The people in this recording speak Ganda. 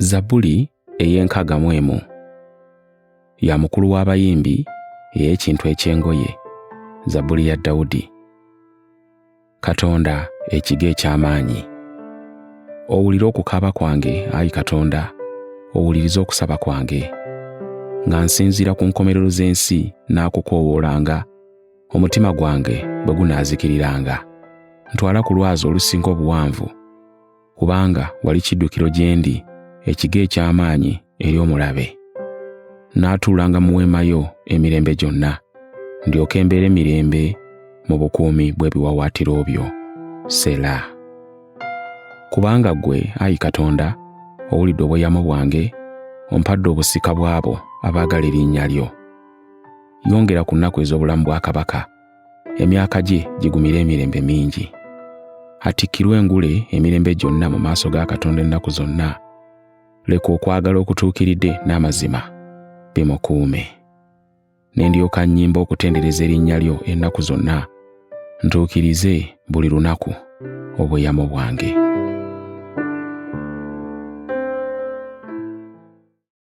Zabbuli ey'enkaaga mu emu ya mukulu w'abayimbi ey'ekintu eky'engoye, Zabbuli ya Dawudi. Katonda ekigo eky'amaanyi. Owulire okukaaba kwange, Ayi Katonda, owulirize okusaba kwange. Nga nsinziira ku nkomerero z'ensi n'akukoowoolanga, omutima gwange bwe gunaazikiriranga. Ntwala ku lwazi olusinga obuwanvu, kubanga wali kiddukiro gye ndi, ekigo eky'amaanyi eri omulabe. Naatuulanga mu weema yo emirembe gyonna, ndyoke mbeere mirembe mu bukuumi bw'ebiwaawaatiro byo. Selah. Kubanga ggwe, Ayi Katonda, owulidde obweyamo bwange, ompadde obusika bw'abo abaagala erinnya lyo. Yongera ku nnaku ez'obulamu bwa kabaka, emyaka gye gigumire emirembe mingi. Atikkirwe engule emirembe gyonna mu maaso ga Katonda ennaku zonna. Leka okwagala okutuukiridde n'amazima bimukuume. Ne ndyoka nnyimba okutendereza erinnya lyo ennaku zonna, ntuukirize buli lunaku obweyamo bwange.